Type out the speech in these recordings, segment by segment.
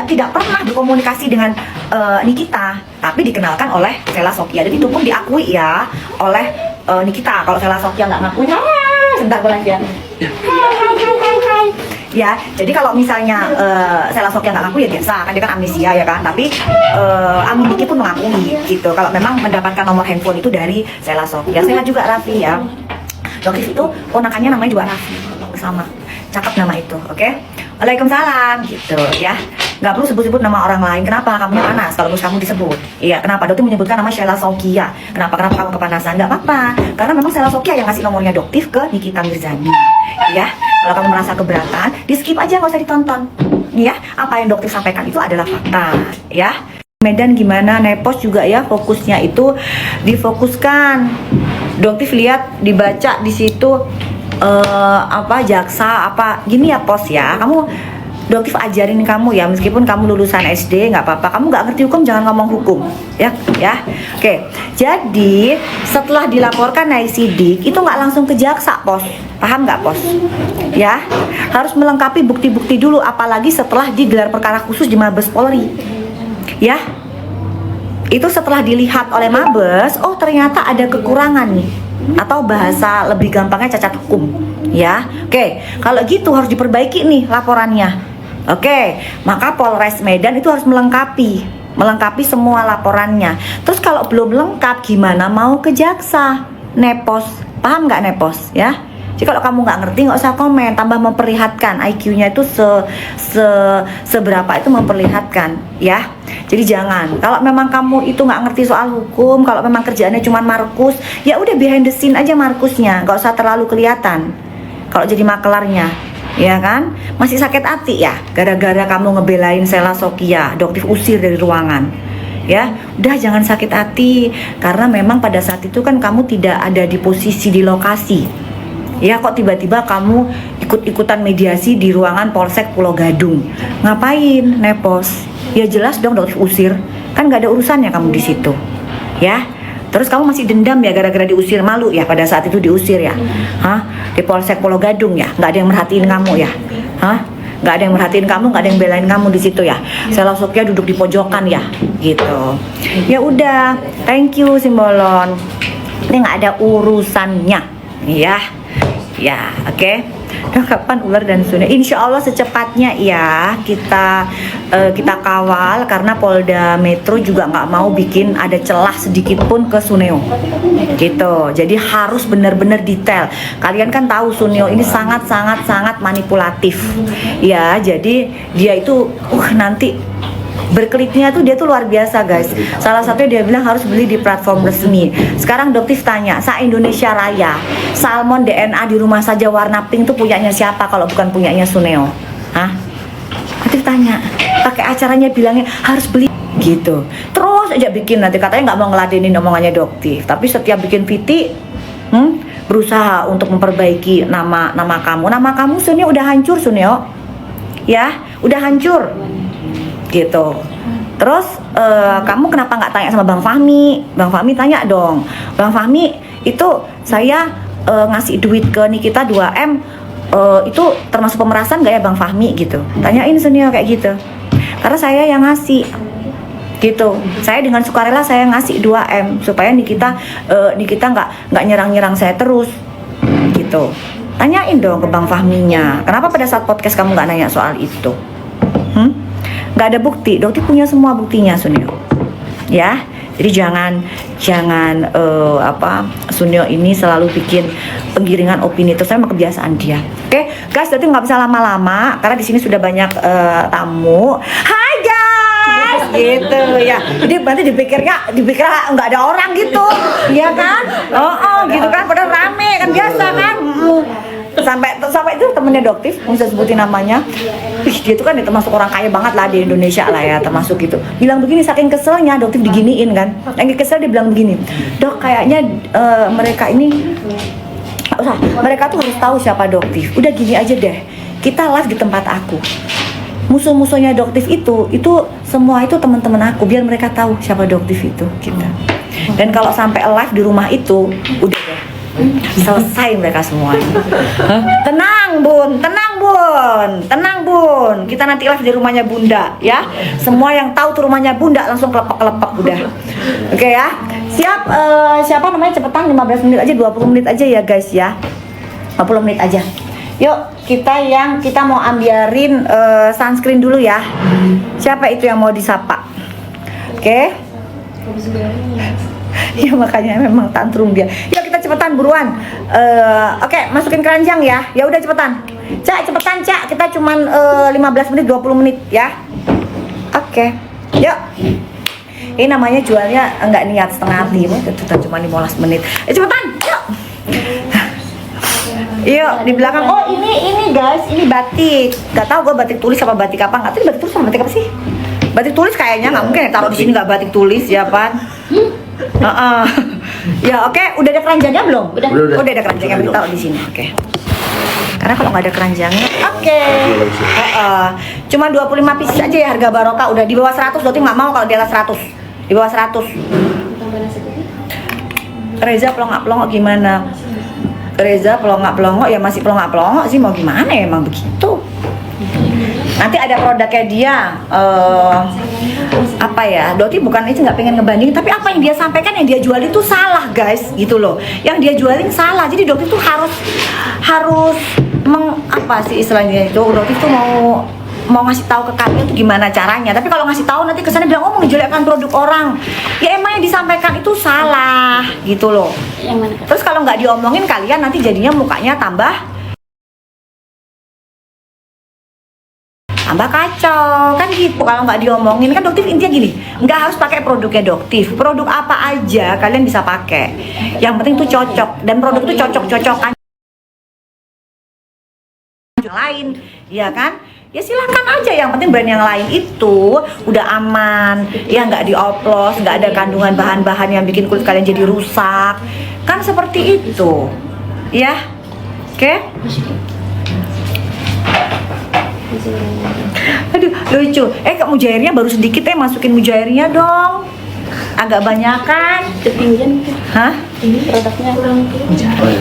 tidak pernah berkomunikasi dengan Nikita, tapi dikenalkan oleh Sheila Sofia, dan itu pun diakui ya oleh Nikita. Kalau Sheila Sofia nggak ngakuin, sebentar gue lagi ya. Jadi kalau misalnya Sheila Sofia nggak ngaku ya biasa, kan dia kan amnesia ya kan. Tapi Amin Niki pun mengakui gitu kalau memang mendapatkan nomor handphone itu dari Sheila Sofia. Saya juga Raffi ya. Doktif itu ponakannya namanya juga Raffi, sama cakep nama itu, oke? Waalaikumsalam gitu ya. Nggak perlu sebut-sebut nama orang lain. Kenapa? Kamunya panas kalau kamu disebut. Iya, kenapa? Doktif menyebutkan nama Sheila Sofia. Kenapa kamu kepanasan? Nggak apa-apa. Karena memang Sheila Sofia yang ngasih nomornya Doktif ke Nikita Mirzani. Ya, kalau kamu merasa keberatan, di skip aja, nggak usah ditonton. Ya, apa yang Doktif sampaikan itu adalah fakta. Ya. Medan gimana? Nepos juga ya, fokusnya itu difokuskan. Doktif lihat dibaca di situ apa jaksa apa gini ya pos ya. Kamu Doktif ajarin kamu ya, meskipun kamu lulusan SD nggak apa-apa, kamu nggak ngerti hukum jangan ngomong hukum ya. Oke, jadi setelah dilaporkan naik sidik itu nggak langsung ke jaksa pos, paham nggak pos ya, harus melengkapi bukti-bukti dulu, apalagi setelah digelar perkara khusus di Mabes Polri ya. Itu setelah dilihat oleh Mabes, oh ternyata ada kekurangan nih, atau bahasa lebih gampangnya cacat hukum ya. Oke, kalau gitu harus diperbaiki nih laporannya. Oke, maka Polres Medan itu harus melengkapi semua laporannya. Terus kalau belum lengkap gimana mau ke jaksa? Nepos, paham nggak nepos ya? Jadi kalau kamu nggak ngerti nggak usah komen, tambah memperlihatkan IQ-nya itu seberapa itu memperlihatkan ya. Jadi jangan, kalau memang kamu itu nggak ngerti soal hukum, kalau memang kerjaannya cuma markus, ya udah behind the scene aja markusnya, nggak usah terlalu kelihatan. Kalau jadi makelarnya, ya kan, masih sakit hati ya, gara-gara kamu ngebelain Sheila Sofia, Doktif usir dari ruangan. Ya, udah jangan sakit hati, karena memang pada saat itu kan kamu tidak ada di posisi di lokasi. Ya, kok tiba-tiba kamu ikut-ikutan mediasi di ruangan Polsek Pulau Gadung? Ngapain, nepos? Ya jelas dong Doktif usir, kan nggak ada urusannya kamu di situ, ya. Terus kamu masih dendam ya gara-gara diusir, malu ya pada saat itu diusir ya, di Polsek Pulau Gadung ya, nggak ada yang merhatiin kamu ya, nggak ada yang merhatiin kamu, nggak ada yang belain kamu di situ ya. Sheila Sofia duduk di pojokan ya, gitu. Ya udah, thank you Simbolon. Ini nggak ada urusannya, ya, oke. Nah, kapan ular dan Suneo? Insya Allah secepatnya ya kita kawal, karena Polda Metro juga nggak mau bikin ada celah sedikit pun ke Suneo gitu. Jadi harus benar-benar detail. Kalian kan tahu Suneo ini sangat manipulatif ya. Jadi dia itu nanti berkelitnya tuh dia tuh luar biasa guys. Salah satunya dia bilang harus beli di platform resmi. Sekarang Doktif tanya, Indonesia Raya salmon DNA di rumah saja warna pink tuh punyanya siapa kalau bukan punyanya Suneo? Doktif tanya, pakai acaranya bilangnya harus beli gitu. Terus aja bikin, nanti katanya nggak mau ngeladenin omongannya Doktif, tapi setiap bikin VT berusaha untuk memperbaiki nama kamu Suneo udah hancur Suneo ya, udah hancur gitu. Terus kamu kenapa nggak tanya sama Bang Fahmi? Bang Fahmi tanya dong, Bang Fahmi itu saya ngasih duit ke Nikita 2M itu termasuk pemerasan nggak ya Bang Fahmi gitu? Tanyain Sunio kayak gitu, karena saya yang ngasih gitu. Saya dengan sukarela saya ngasih 2M supaya Nikita nggak nyerang saya terus gitu. Tanyain dong ke Bang Fahminya, kenapa pada saat podcast kamu nggak nanya soal itu? Nggak ada bukti. Doktif punya semua buktinya Sunio ya. Jadi jangan Sunio ini selalu bikin penggiringan opini, terus sama kebiasaan dia. Oke guys, berarti nggak bisa lama-lama karena di sini sudah banyak tamu. Hai guys gitu ya. Jadi nanti dipikirnya nggak ada orang gitu ya kan. Gitu kan, padahal rame kan, biasa kan. Sampai itu temennya Doktif, nggak bisa sebutin namanya. Dia tuh kan termasuk orang kaya banget lah di Indonesia lah ya, termasuk gitu. Bilang begini, saking keselnya Doktif diginiin kan. Yang kesel dia bilang begini, Dok kayaknya mereka ini mereka tuh harus tahu siapa Doktif. Udah gini aja deh, kita live di tempat aku. Musuh-musuhnya Doktif itu semua itu teman-teman aku, biar mereka tahu siapa Doktif itu kita. Dan kalau sampai live di rumah itu, udah deh, Selesai mereka semua. Tenang bun, tenang bun, tenang bun. Kita nanti live di rumahnya Bunda ya. Semua yang tahu tuh rumahnya Bunda langsung kelepek-kelepek udah. Oke ya. Siap, siapa namanya, cepetan 15 menit aja, 20 menit aja ya guys ya. 50 menit aja. Yuk, kita mau ambiarin sunscreen dulu ya. Siapa itu yang mau disapa? Oke. Ya makanya memang tantrum dia. Yuk kita cepetan buruan. Oke, masukin keranjang ya. Ya udah cepetan. Cak, cepetan Cak. Kita cuman 15 menit 20 menit ya. Oke. Yuk. Ini namanya jualnya enggak niat, setengah hati. Kita cuma 15 menit. Cepetan. Yuk. Yuk di belakang. Oh ini guys, ini batik. Gak tau gue batik tulis apa batik apa. Nggak tahu batik tulis sama batik apa sih? Batik tulis kayaknya nggak mungkin ya taruh di sini nggak batik tulis ya Pan. Ya oke, udah ada keranjangnya belum? Udah ada keranjangnya, kita taruh di sini. Oke. Karena kalau nggak ada keranjangnya, oke. Cuma 25 pieces aja ya harga barokah. Udah di bawah 100, berarti nggak mau kalau di atas 100. Di bawah 100. Reza pelongok-pelongok gimana? Reza pelongok-pelongok ya masih pelongok-pelongok sih, mau gimana ya, emang begitu. Nanti ada produknya dia apa ya, Doti bukan itu nggak pengen ngebanding, tapi apa yang dia sampaikan, yang dia jual itu salah guys, gitu loh. Yang dia jualin salah, jadi Doti tuh harus apa sih istilahnya itu, Doti tuh mau ngasih tahu ke kalian tuh gimana caranya. Tapi kalau ngasih tahu nanti kesannya bilang menjelekkan produk orang. Ya emang yang disampaikan itu salah, gitu loh. Terus kalau nggak diomongin kalian nanti jadinya mukanya tambah kacau kan gitu. Kalau nggak diomongin kan, Doktif intinya gini, nggak harus pakai produknya Doktif, produk apa aja kalian bisa pakai, yang penting tuh cocok, dan produk itu cocok-cocokan yang lain ya kan, ya silahkan aja, yang penting brand yang lain itu udah aman ya, nggak dioplos, nggak ada kandungan bahan-bahan yang bikin kulit kalian jadi rusak kan, seperti itu ya. Oke. Aduh lucu. Mujairnya baru sedikit, masukin mujairnya dong, agak banyakan. Ketinggian. Hah? Ini produknya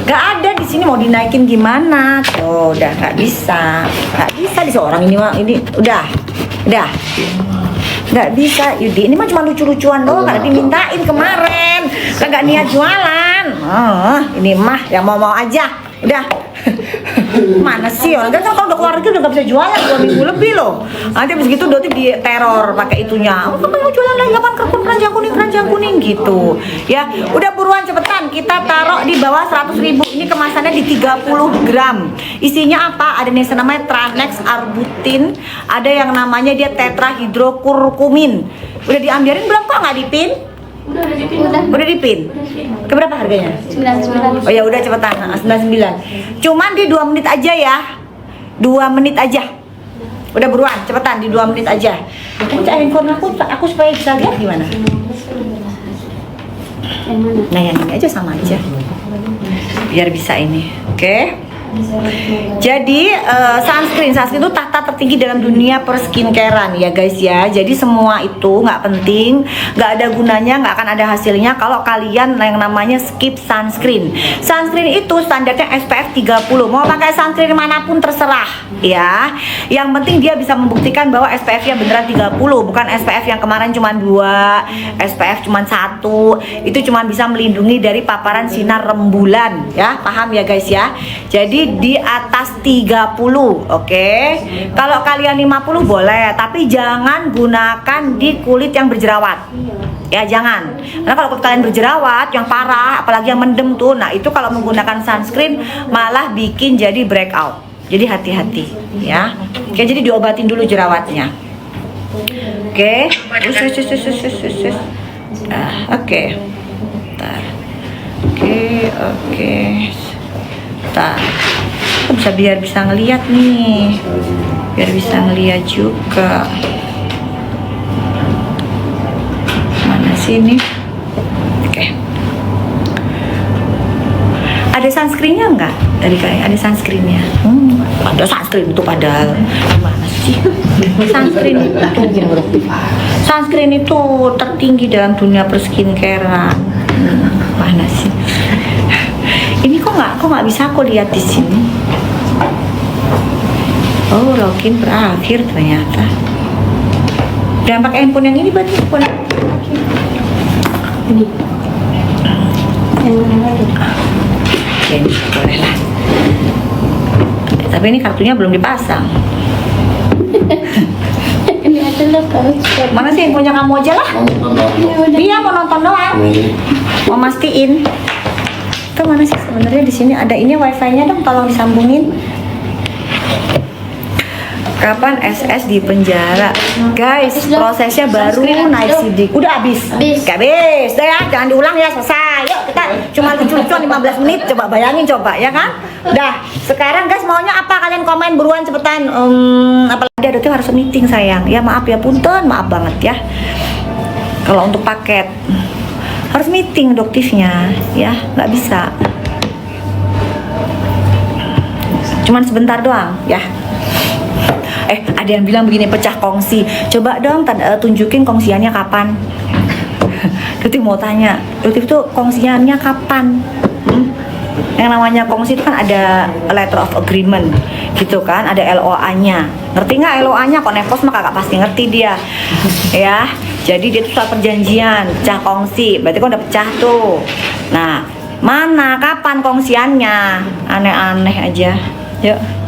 nggak ada di sini, mau dinaikin gimana? Tuh udah nggak bisa di seorang ini mah, ini udah nggak bisa Yudi. Ini mah cuma lucu-lucuan doang karena dimintain kemarin, nggak niat jualan. Ini mah yang mau aja udah. Mana sih orang kan, kalau udah keluar negeri udah nggak bisa jualan 2 minggu lebih loh. Nanti abis gitu Doti di teror pakai itunya. Kamu mau jualan lagi kapan, keranjang kuning gitu. Ya, udah buruan cepetan. Kita taruh di bawah 100.000. Ini kemasannya di 30 gram. Isinya apa? Ada nih namanya Tranex Arbutin. Ada yang namanya dia tetrahidrokurkumin. Udah diambilin belum kok nggak dipin? Udah dipin. Keberapa harganya? 99. Oh ya udah cepetan, 99. Cuman di 2 menit aja ya. 2 menit aja. Udah buruan, cepetan di 2 menit aja. Handphone aku supaya bisa lihat gimana? Nah yang ini aja sama aja. Biar bisa ini. Oke. Jadi sunscreen itu tahta tertinggi dalam dunia perskincarean ya guys ya. Jadi semua itu nggak penting, nggak ada gunanya, nggak akan ada hasilnya kalau kalian yang namanya skip sunscreen. Sunscreen itu standarnya SPF 30. Mau pakai sunscreen manapun terserah ya. Yang penting dia bisa membuktikan bahwa SPF-nya beneran 30, bukan SPF yang kemarin cuma 2, SPF cuma 1. Itu cuma bisa melindungi dari paparan sinar rembulan ya. Paham ya guys ya. Jadi di atas 30, oke. Kalau kalian 50 boleh, tapi jangan gunakan di kulit yang berjerawat. Ya jangan. Karena kalau kulit kalian berjerawat yang parah, apalagi yang mendem tuh, nah itu kalau menggunakan sunscreen malah bikin jadi breakout. Jadi hati-hati ya. Oke, jadi diobatin dulu jerawatnya. Oke. Oke. Oke. Biar bisa ngeliat nih, biar bisa ngeliat juga. Mana sih ini? Oke. Ada sunscreennya nggak? Tadi kayak ada sunscreennya. Ada sunscreen itu padahal. Mana sih? Sunscreen itu tertinggi dalam dunia perskincarean. Mana sih? nggak bisa aku lihat di sini. Oh, login berakhir ternyata. Jangan pakai handphone yang ini, berarti handphone Ini. Yang mana lagi? ya, ini boleh lah. Tapi ini kartunya belum dipasang. Ini adalah kalau Mana sih handphonenya kamu aja lah? Iya, mau nonton doang. Mau mastiin. Itu mana sih sebenarnya di sini ada ini wifi-nya dong, tolong disambungin. Kapan SS di penjara? Guys, prosesnya baru naik sidik. Udah habis. Gak habis. Udah ya, jangan diulang ya, selesai. Yuk, kita cuma lucu-lucuan 15 menit. Coba bayangin coba, ya kan? Udah. Sekarang guys, maunya apa? Kalian komen buruan cepetan. Apalagi ada tuh harus meeting sayang. Ya maaf ya, punten, maaf banget ya. Kalau untuk paket harus meeting doktifnya, ya nggak bisa. Cuman sebentar doang, ya. Ada yang bilang begini, pecah kongsi. Coba dong tunjukin kongsiannya kapan. Doktif mau tanya, Doktif tuh kongsiannya kapan? Yang namanya kongsi itu kan ada letter of agreement gitu kan, ada LOA-nya. Ngerti nggak LOA-nya? Kok nepos mah kagak pasti ngerti dia. Ya, jadi dia tuh soal perjanjian, pecah kongsi. Berarti kan udah pecah tuh. Nah, mana kapan kongsiannya? Aneh-aneh aja. Yuk.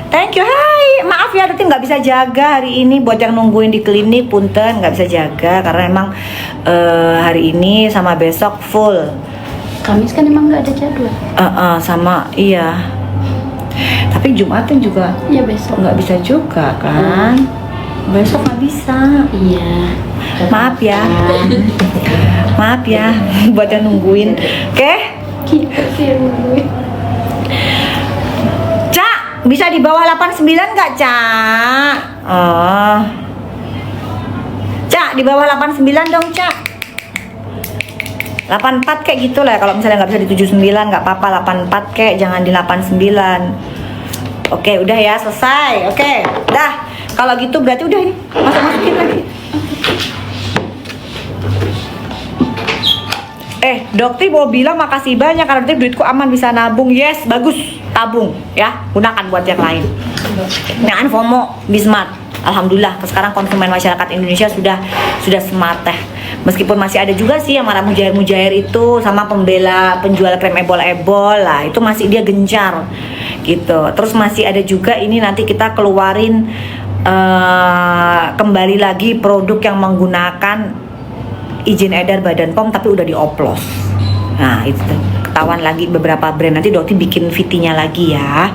Thank you, hai. Maaf ya, Doktif nggak bisa jaga hari ini. Buat yang nungguin di klinik, punten nggak bisa jaga karena emang hari ini sama besok full. Kamis kan emang nggak ada jadwal. Sama iya. Tapi Jumatin juga. Iya besok. Nggak bisa juga kan? Besok nggak bisa. Iya. Maaf ya. Maaf ya, buat yang nungguin. Oke? Kita sih yang nungguin. Bisa di bawah 89 nggak, Cak? Oh. Cak, di bawah 89 dong, Cak. 84 kayak gitu lah. Kalau misalnya nggak bisa di 79 nggak apa-apa, 84 kayak, jangan di 89. Oke, udah ya, selesai. Oke, dah. Kalau gitu berarti udah ini. Masukin lagi. Dokter mau bilang makasih banyak karena Dokter duitku aman, bisa nabung. Yes, bagus, tabung ya, gunakan buat yang lain. Jangan FOMO, Bismart. Alhamdulillah, sekarang konsumen masyarakat Indonesia sudah smart teh. Meskipun masih ada juga sih yang marah mujair-mujair itu sama pembela penjual krem ebol-ebol lah, itu masih dia gencar gitu. Terus masih ada juga ini nanti kita keluarin kembali lagi produk yang menggunakan izin edar Badan POM tapi udah dioplos. Nah itu ketahuan lagi beberapa brand, nanti Dokter bikin VT-nya lagi ya.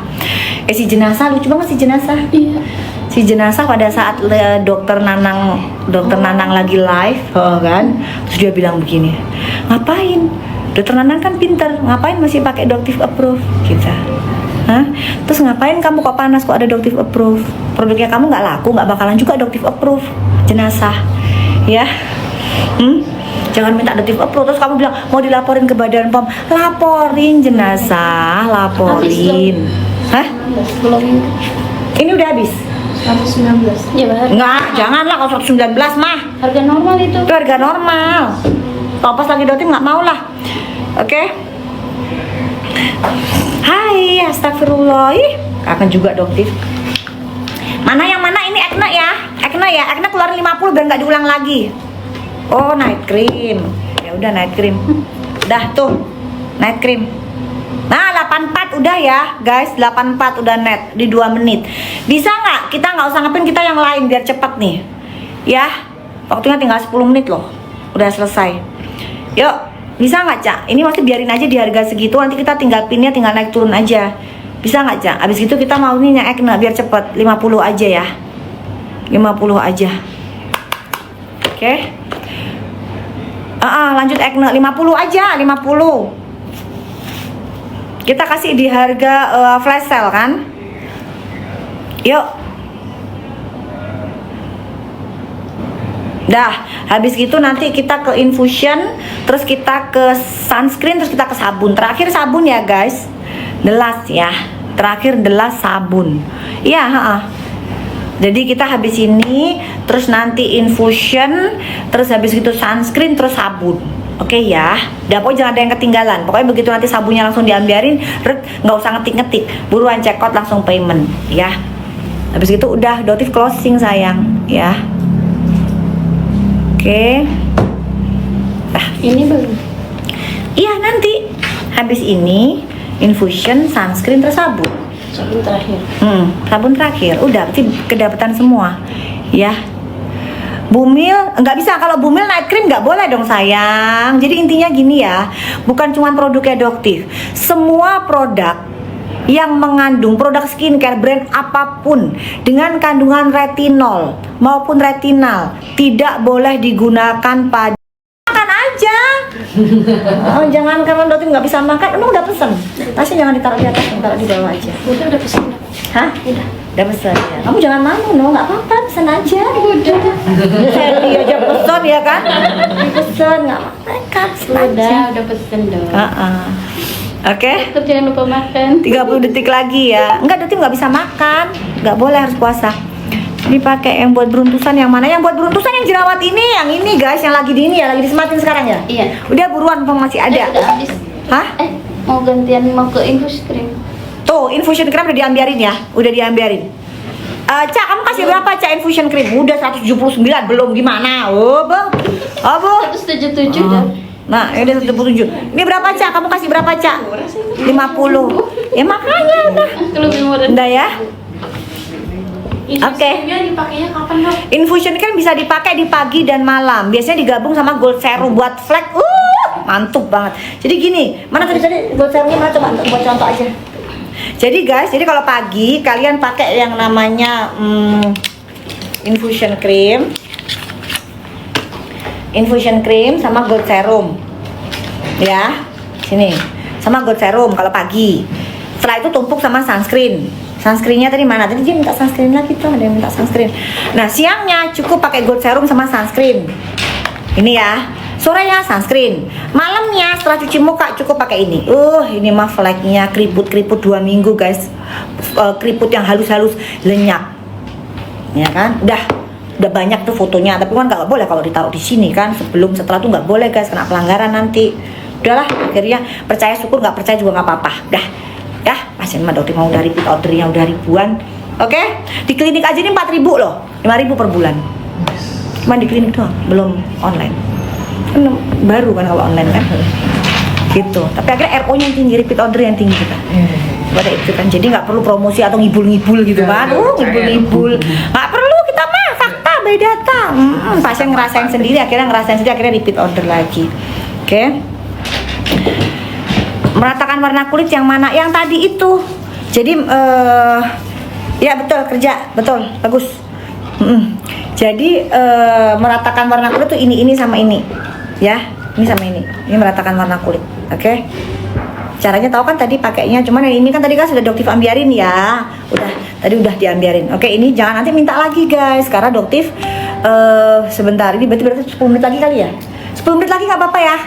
Si jenazah lucu banget, si jenazah. Iya. Si jenazah pada saat dokter Nanang lagi live, kan, terus dia bilang begini, ngapain? Dokter Nanang kan pinter, ngapain masih pakai Doktif Approve? Kita, hah? Terus ngapain kamu kok panas kok ada Doktif Approve? Produknya kamu nggak laku, nggak bakalan juga Doktif Approve. Jenazah, ya. Jangan minta Doktif Approve. Terus kamu bilang mau dilaporin ke Badan POM, laporin jenazah, laporin. Hah? Belum. Ini udah habis. 119. Iya, Mbak. Enggak, janganlah kalau 119 mah. Harga normal itu. Itu harga normal. Kalau pas lagi Doktif nggak mau lah. Oke? Hai, astagfirullah. Ih, akan juga Doktif. Mana yang mana ini Acne ya? Acne ya? Acne keluarin 50 biar nggak diulang lagi. Oh, night cream. Ya udah night cream. Dah tuh. Night cream. Nah, 84 udah ya, guys. 84 udah net di 2 menit. Bisa nggak? Kita nggak usah ngapain, kita yang lain biar cepat nih. Ya. Waktunya tinggal 10 menit loh. Udah selesai. Yuk, bisa nggak, Cak? Ini masih biarin aja di harga segitu, nanti kita tinggal pinnya tinggal naik turun aja. Bisa nggak, Cak? Abis itu kita mau nih yang Acne biar cepet. 50 aja ya. 50 aja. Oke. Lanjut Acne 50 aja, 50. Kita kasih di harga flash sale kan? Yuk. Dah, habis gitu nanti kita ke infusion, terus kita ke sunscreen, terus kita ke sabun. Terakhir sabun ya, guys. The last ya. Terakhir the last sabun. Iya, Jadi kita habis ini, terus nanti infusion, terus habis itu sunscreen, terus sabun. Oke ya, pokoknya jangan ada yang ketinggalan. Pokoknya begitu nanti sabunnya langsung diambiarin, nggak usah ngetik-ngetik, buruan check out langsung payment ya. Habis itu udah Dotif closing sayang ya. Oke. Ini baru. Iya nanti habis ini infusion, sunscreen, terus sabun. Sabun terakhir. Sabun terakhir. Udah berarti kedapatan semua ya. Bumil nggak bisa, kalau Bumil night cream nggak boleh dong sayang. Jadi intinya gini ya, bukan cuma produknya Doktif, semua produk yang mengandung produk skincare brand apapun dengan kandungan retinol maupun retinal tidak boleh digunakan pada makan aja. Oh, jangan karena Doktif nggak bisa makan, emang udah pesen. Tasnya jangan ditaruh di atas, taruh di bawah aja. Udah pesen. Hah? Udah pesen ya. Kamu jangan malu, no, nggak apa-apa, pesen aja. Udah. Sally aja pesen ya kan? Pesen nggak apa-apa, pesen aja. Udah pesen dong. Oke. Tetap jangan lupa makan. 30 detik lagi ya. Enggak, Dotif nggak bisa makan. Nggak boleh, harus puasa. Ini pakai yang buat beruntusan yang mana? Yang buat beruntusan yang jerawat ini, yang ini guys, yang lagi di ini ya, lagi disematin sekarang ya? Iya. Udah buruan, masih ada. Udah habis. Hah? Mau gantian mau ke infus krim. Tuh, infusion cream udah diambiarin ya? Udah diambiarin. Cak, kamu kasih berapa Cak infusion cream? Udah 179, belum gimana? Oh, Bang. Oh, Bu. 177 dah. Nah, ini udah 177. Ini berapa Cak? Kamu kasih berapa Cak? 50. Ya makanya udah. Kalau lebih murah. Udah ya? Oke. Dipakainya kapan, Dok? Infusion cream bisa dipakai di pagi dan malam. Biasanya digabung sama gold serum buat flek. Mantap banget. Jadi gini, mana tadi gold serumnya mana, coba buat contoh aja. Jadi guys, jadi kalau pagi kalian pakai yang namanya infusion cream sama gold serum ya, sini sama gold serum kalau pagi. Setelah itu tumpuk sama sunscreennya tadi mana? Tadi dia minta sunscreen lagi tuh, ada yang minta sunscreen. Nah siangnya cukup pakai gold serum sama sunscreen ini ya. Sorenya sunscreen, malamnya setelah cuci muka cukup pakai ini. Ini mah fleknya keriput 2 minggu guys. Keriput yang halus-halus lenyap, ya kan? Udah banyak tuh fotonya. Tapi kan nggak boleh kalau ditaruh di sini kan. Sebelum setelah tuh nggak boleh guys, kena pelanggaran nanti. Udahlah, akhirnya percaya syukur, nggak percaya juga nggak apa-apa. Ya, pasien mah Dokter mau dari repeat ordernya udah ribuan. Oke, di klinik aja ini 4.000 loh, 5.000 per bulan. Cuma di klinik doang, belum online. Kan baru kan kalau online kan gitu, tapi akhirnya RO nya yang tinggi, repeat order yang tinggi kita pada itu kan. Jadi nggak perlu promosi atau ngibul-ngibul gitu kan. Ngibul-ngibul nggak perlu, kita mah fakta by data. Pasien ngerasain sendiri, akhirnya repeat order lagi. Oke. Meratakan warna kulit yang mana? Yang tadi itu. Jadi ya betul, kerja betul, bagus. Jadi meratakan warna kulit tuh ini sama ini ya, ini sama ini meratakan warna kulit. Oke. Caranya tahu kan tadi pakainya, cuman yang ini kan tadi kan sudah Doktif ambiarin ya, tadi udah diambiarin. Oke, ini jangan nanti minta lagi guys, karena Doktif sebentar, ini berarti 10 menit lagi kali ya, 10 menit lagi nggak apa-apa ya,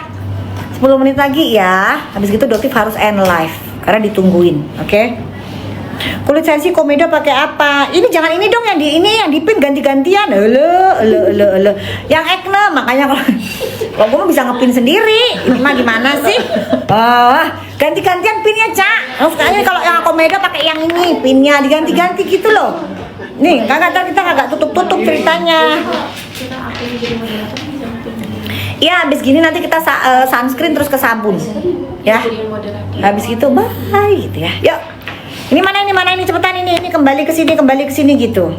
10 menit lagi ya. Habis gitu Doktif harus end live karena ditungguin. Oke. Kulit sensi komedo pakai apa? Ini jangan ini dong, yang di pin ganti-gantian. Yang acne, makanya kalau gue bisa ngepin sendiri. Ini mah gimana sih? Ganti-gantian pinnya, Cak. Makanya kalau yang komedo pakai yang ini, pinnya diganti-ganti gitu loh. Nih, kita kagak tutup-tutup ceritanya. Ya, habis gini nanti kita sunscreen terus ke sabun. Ya. Habis gitu bye gitu ya. Yuk. Ini mana ini cepetan ini kembali ke sini gitu.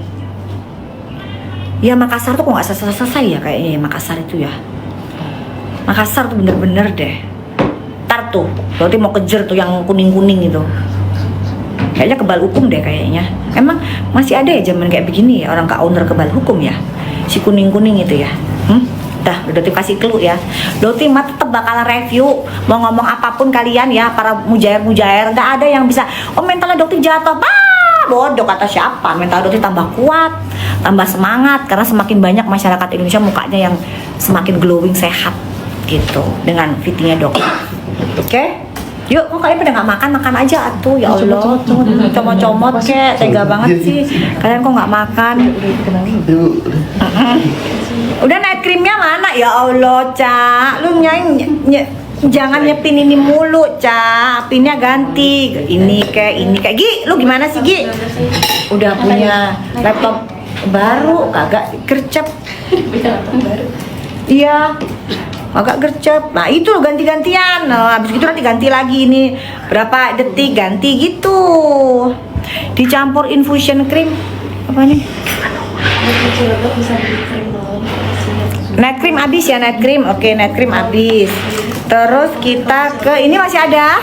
Ya Makassar tuh kok nggak selesai ya kayaknya ya, Makassar itu ya. Makassar tuh bener-bener deh. Ntar tuh, berarti mau kejar tuh yang kuning-kuning itu. Kayaknya kebal hukum deh kayaknya. Emang masih ada ya zaman kayak begini ya, orang owner kebal hukum ya, si kuning-kuning itu ya. Udah kasih clue ya. Doti mah tetap bakalan review. Mau ngomong apapun kalian ya, para mujair-mujair, nggak ada yang bisa. Oh mentalnya Doti jatuh, bodoh kata siapa. Mental Doti tambah kuat, tambah semangat karena semakin banyak masyarakat Indonesia mukanya yang semakin glowing, sehat gitu dengan fittingnya Dok. Oke? Yuk, kok kalian pada nggak makan aja atuh, ya Allah. Comot-comot kek, tega banget sih. Kalian kok nggak makan? Udah night creamnya mana? Ya Allah, Cak. Lu jangan nyepin ini mulu, Cak. Pinnya ganti. Ini kayak Gi, lu gimana sih, Gi? Udah punya laptop baru, kagak gercep. Iya. Agak gercep. Nah, itu ganti-gantian. Nah, habis itu nanti ganti lagi ini. Berapa detik ganti gitu. Dicampur infusion cream. Apa nih? Night cream habis ya, night cream. Oke, night cream habis. Terus kita ke ini masih ada.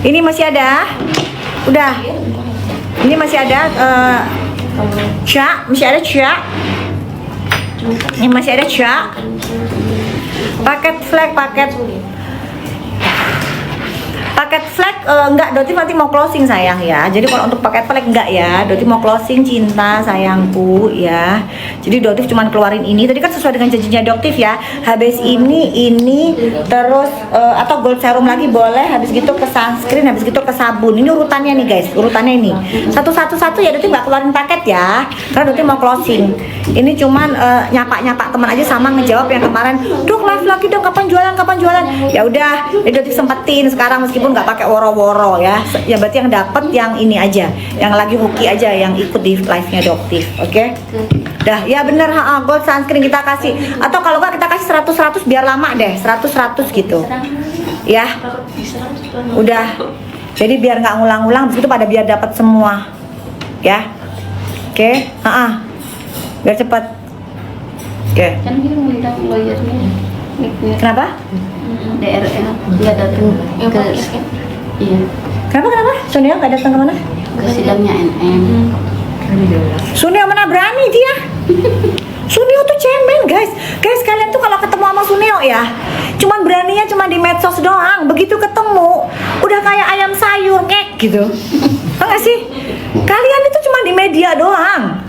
Ini masih ada. Udah. Ini masih ada Cak, masih ada Cak. Ini masih ada Cak. Paket flag enggak, Doti nanti mau closing sayang ya. Jadi kalau untuk paket flag enggak ya, Doti mau closing cinta sayangku ya. Jadi Doti cuma keluarin ini. Tadi kan sesuai dengan janjinya Doktif ya. Habis ini terus atau gold serum lagi boleh. Habis gitu ke sunscreen, habis gitu ke sabun. Ini urutannya nih guys, urutannya ini. Satu-satu ya, Doti nggak keluarin paket ya. Karena Doti mau closing. Ini cuman nyapa teman aja sama ngejawab yang kemarin. Dok live lagi dong, kapan jualan? Ya udah, Doti sempetin sekarang meskipun nggak pakai woro-woro ya. Ya berarti yang dapat yang ini aja, yang lagi hoki aja yang ikut di live-nya Doktif. Oke? Dah, ya bener, gold sunscreen kita kasih. Atau kalau nggak kita kasih 100 biar lama deh, 100 gitu. Ya. Udah. Jadi biar nggak ngulang-ngulang, begitu pada biar dapat semua. Ya. Oke? Biar cepat. Oke. Kan dia ngundang lawyernya. Kenapa? DRL nggak datang ke iya Kenapa? Sunio nggak datang kemana? ke sidangnya NM. Sunio mana berani dia? Sunio tuh cemen guys. Kalian tuh kalau ketemu sama Sunio ya, cuman beraninya cuma di medsos doang. Begitu ketemu, udah kayak ayam sayur ngek gitu. Tau gak sih? Kalian itu cuma di media doang.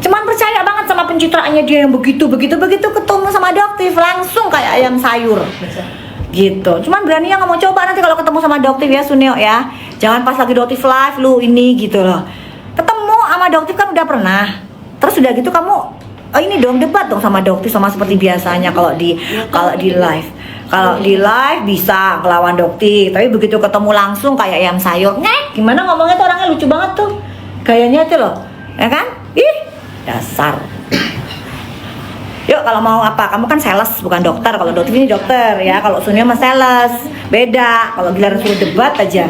Cuman percaya banget sama pencitraannya dia yang begitu ketemu sama Doktif langsung kayak ayam sayur gitu. Cuman beraninya nggak mau coba nanti kalau ketemu sama Doktif ya Sunio ya. Jangan pas lagi Doktif live lu ini gitu loh. Ketemu sama Doktif kan udah pernah. Terus udah gitu kamu ini dong debat dong sama Doktif sama seperti biasanya kalau di live. Kalau di live bisa ngelawan Doktif, tapi begitu ketemu langsung kayak ayam sayur. Gimana ngomongnya tuh orangnya lucu banget tuh. Gayanya itu loh. Ya kan? Dasar. Yuk kalau mau apa? Kamu kan sales bukan dokter. Kalau Doktif ini dokter ya. Kalau Sunio mah sales. Beda. Kalau giliran suruh debat aja.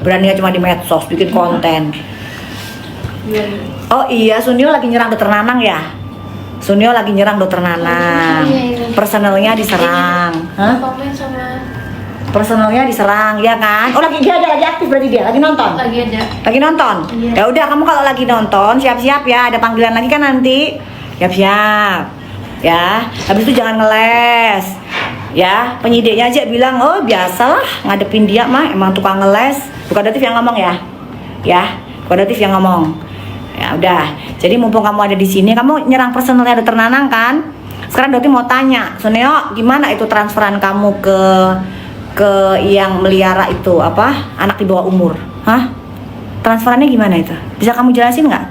Beraninya cuma di medsos bikin konten. Oh iya, Sunio lagi nyerang Dokter Nanang ya. Sunio lagi nyerang Dokter Nanang. Personalnya diserang. Komen sama Personalnya diserang ya kan? Oh lagi aktif berarti dia lagi nonton. Lagi nonton. Iya. Ya udah kamu kalau lagi nonton siap-siap ya, ada panggilan lagi kan nanti. Siap-siap. Ya, habis itu jangan ngeles. Ya, penyidiknya aja bilang, "Oh, biasalah ngadepin dia mah emang tukang ngeles." Bukan Doktif yang ngomong ya. Ya, bukan Doktif yang ngomong. Ya udah. Jadi mumpung kamu ada di sini, kamu nyerang personalnya Dokter Nanang kan? Sekarang Doktif mau tanya, Sunio, gimana itu transferan kamu ke yang melihara itu apa anak di bawah umur, transferannya gimana itu? Bisa kamu jelasin nggak?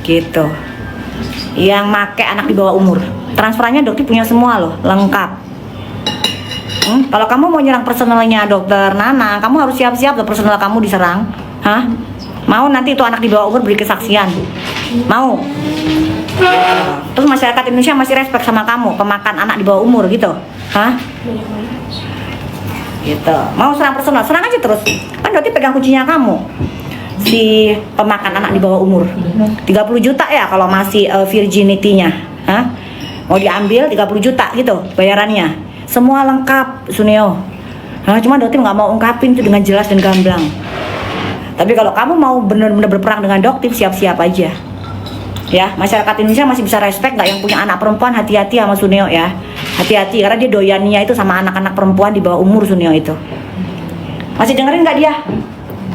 Gitu. Yang make anak di bawah umur, transferannya Doktif punya semua loh, lengkap. Kalau kamu mau nyerang personalnya Dokter Nana, kamu harus siap-siap loh personal kamu diserang. Mau nanti itu anak di bawah umur beri kesaksian? Mau? Terus masyarakat Indonesia masih respect sama kamu, pemakan anak di bawah umur gitu? Gitu. Mau serang personal, serang aja terus. Kan Doktif pegang kuncinya kamu. Si pemakan anak di bawah umur. 30 juta ya kalau masih virginity-nya. Mau diambil 30 juta gitu bayarannya. Semua lengkap Sunio. Cuma Doktif nggak mau ungkapin itu dengan jelas dan gamblang. Tapi kalau kamu mau benar-benar berperang dengan Doktif, siap-siap aja. Ya, masyarakat Indonesia masih bisa respect nggak yang punya anak perempuan, hati-hati sama Sunio ya. Hati-hati karena dia doyannya itu sama anak-anak perempuan di bawah umur Sunio itu. Masih dengerin nggak dia?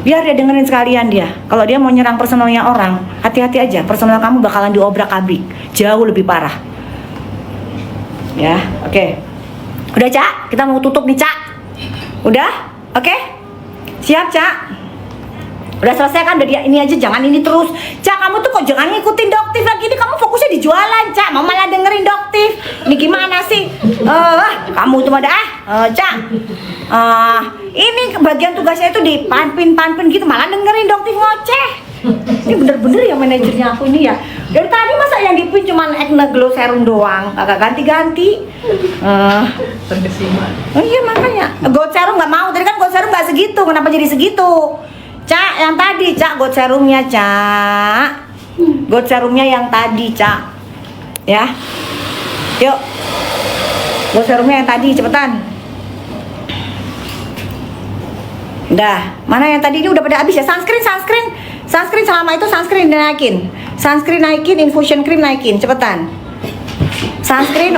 Biar dia dengerin sekalian dia. Kalau dia mau nyerang personalnya orang, hati-hati aja. Personal kamu bakalan diobrak-abrik, jauh lebih parah. Ya, oke. Udah Cak, kita mau tutup nih Cak. Udah? Oke? Siap Cak? Udah selesai kan? Udah dia ini aja, jangan ini terus. Cak, kamu tuh kok jangan ngikutin Doktif lagi. Ini kamu fokusnya di jualan, Cak. Mama malah dengerin doktif. Ini gimana sih? Kamu cuma dah, Cak. Ini bagian tugasnya itu di panpin gitu, malah dengerin doktif ngoceh. Ini bener-bener ya manajernya aku ini ya. Dari tadi masa yang dipin cuma Acne Glow Serum doang, agak ganti-ganti. Terkesima. Oh iya makanya gold serum nggak mau, tadi kan gold serum nggak segitu, kenapa jadi segitu? Cak, yang tadi Cak, gold serumnya Cak, gold serumnya yang tadi Cak, ya, yuk, gold serumnya yang tadi cepetan. Udah, mana yang tadi ini udah pada habis ya? Sunscreen selama itu sunscreen naikin, infusion cream naikin, cepetan. Sunscreen